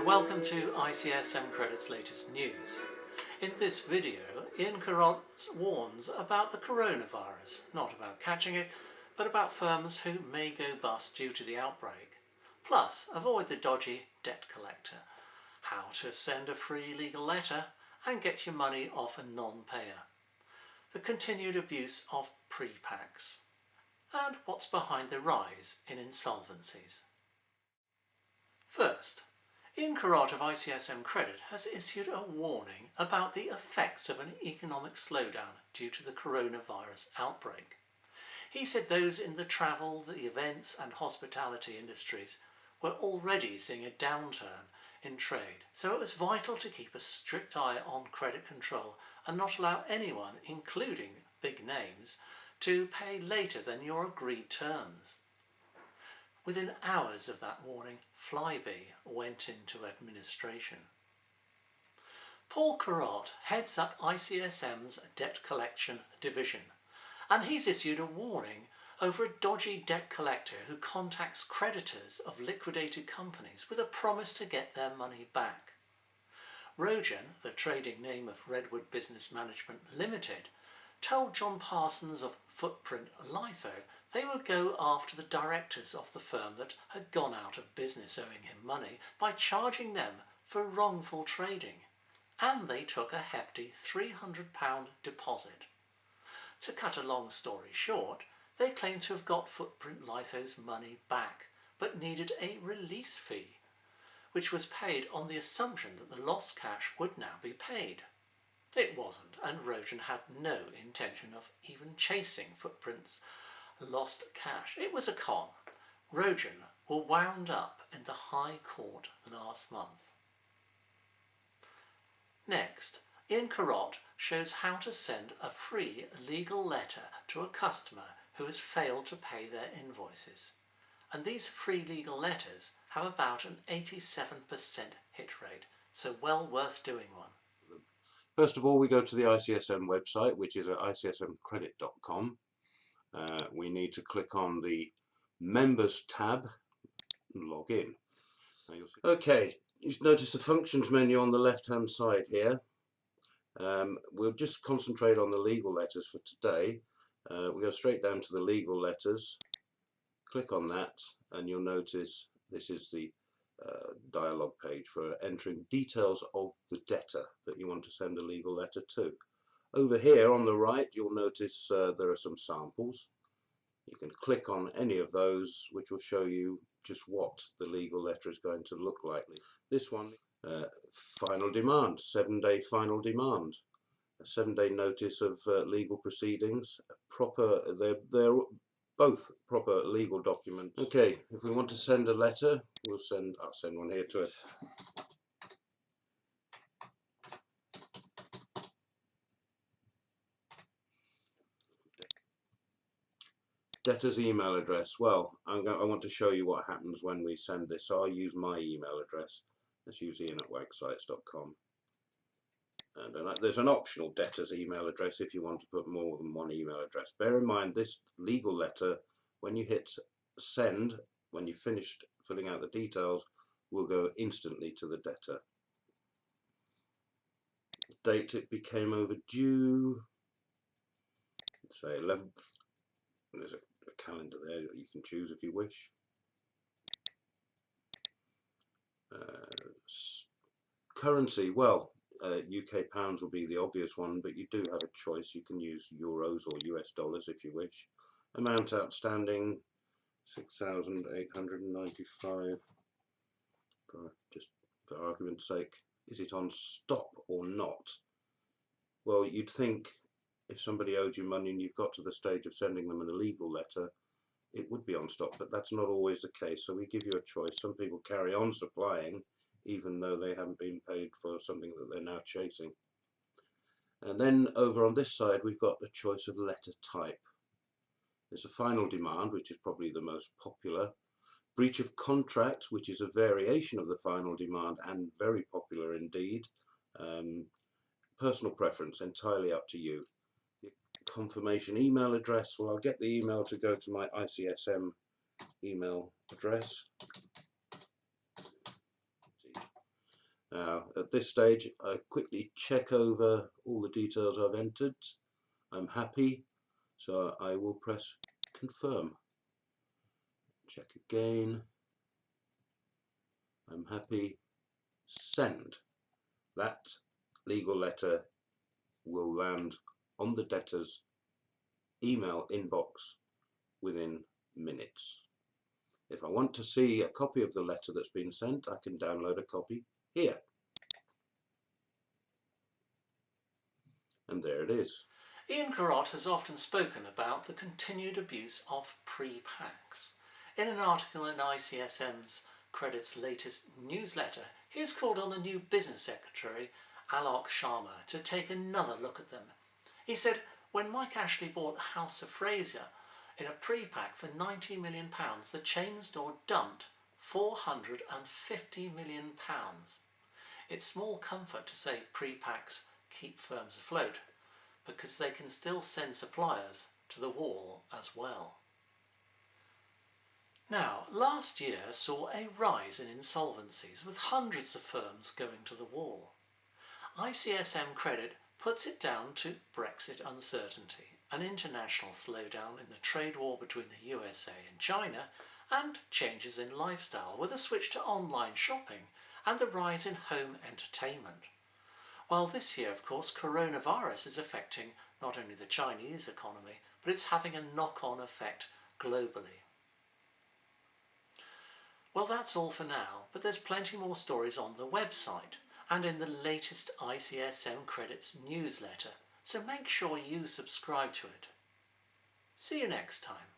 welcome to ICSM Credit's latest news. In this video, Ian Carrot warns about the coronavirus, not about catching it, but about firms who may go bust due to the outbreak. Plus, avoid the dodgy debt collector, how to send a free legal letter and get your money off a non-payer, the continued abuse of pre-packs, and what's behind the rise in insolvencies. First, Ian Carrot of ICSM Credit has issued a warning about the effects of an economic slowdown due to the coronavirus outbreak. He said those in the travel, the events and hospitality industries were already seeing a downturn in trade, so it was vital to keep a strict eye on credit control and not allow anyone, including big names, to pay later than your agreed terms. Within hours of that warning, Flybe went into administration. Paul Carrot heads up ICSM's debt collection division, and he's issued a warning over a dodgy debt collector who contacts creditors of liquidated companies with a promise to get their money back. Rogen, the trading name of Redwood Business Management Limited, told John Parsons of Footprint Litho they would go after the directors of the firm that had gone out of business owing him money by charging them for wrongful trading, and they took a hefty £300 deposit. To cut a long story short, they claimed to have got Footprint Litho's money back, but needed a release fee, which was paid on the assumption that the lost cash would now be paid. It wasn't, and Rogen had no intention of even chasing Footprint's lost cash. It was a con. Rogen were wound up in the High Court last month. Next, Ian Carrot shows how to send a free legal letter to a customer who has failed to pay their invoices. And these free legal letters have about an 87% hit rate, so well worth doing one. First of all, we go to the ICSM website, which is at icsmcredit.com. We need to click on the Members tab and log in. Okay, you notice the Functions menu on the left-hand side here. We'll just concentrate on the legal letters for today. We go straight down to the legal letters, click on that, and you'll notice this is the dialog page for entering details of the debtor that you want to send a legal letter to. Over here on the right, you'll notice there are some samples. You can click on any of those, which will show you just what the legal letter is going to look like. This one, final demand, 7-day final demand, a 7-day notice of legal proceedings, they're both proper legal documents. Okay, if we want to send a letter, I'll send one here to it. Debtor's email address. Well, I want to show you what happens when we send this. So I'll use my email address. Let's use ian@wagsites.com. And there's an optional debtor's email address if you want to put more than one email address. Bear in mind, this legal letter, when you hit send, when you've finished filling out the details, will go instantly to the debtor. The date it became overdue, say 11th. There's a calendar there that you can choose if you wish. Currency, well, UK pounds will be the obvious one, but you do have a choice. You can use euros or US dollars if you wish. Amount outstanding, 6,895. Just for argument's sake, is it on stop or not? Well, you'd think if somebody owed you money and you've got to the stage of sending them an illegal letter, it would be on stop, but that's not always the case. So we give you a choice. Some people carry on supplying even though they haven't been paid for something that they're now chasing. And then over on this side, we've got the choice of letter type. There's a final demand, which is probably the most popular. Breach of contract, which is a variation of the final demand and very popular indeed. Personal preference, entirely up to you. The confirmation email address, well, I'll get the email to go to my ICSM email address. Now, at this stage, I quickly check over all the details I've entered. I'm happy, so I will press confirm. Check again. I'm happy. Send. That legal letter will land on the debtor's email inbox within minutes. If I want to see a copy of the letter that's been sent, I can download a copy here. And there it is. Ian Carrott has often spoken about the continued abuse of pre-packs. In an article in ICSM's Credit's latest newsletter, he has called on the new business secretary, Alok Sharma, to take another look at them. He said, when Mike Ashley bought House of Fraser in a pre-pack for £90 million, the chain store dumped £450 million. It's small comfort to say pre-packs keep firms afloat, because they can still send suppliers to the wall as well. Now, last year saw a rise in insolvencies, with hundreds of firms going to the wall. ICSM Credit puts it down to Brexit uncertainty, an international slowdown in the trade war between the USA and China, and changes in lifestyle with a switch to online shopping and the rise in home entertainment. While this year, of course, coronavirus is affecting not only the Chinese economy, but it's having a knock-on effect globally. Well, that's all for now, but there's plenty more stories on the website and in the latest ICSM Credits newsletter, so make sure you subscribe to it. See you next time.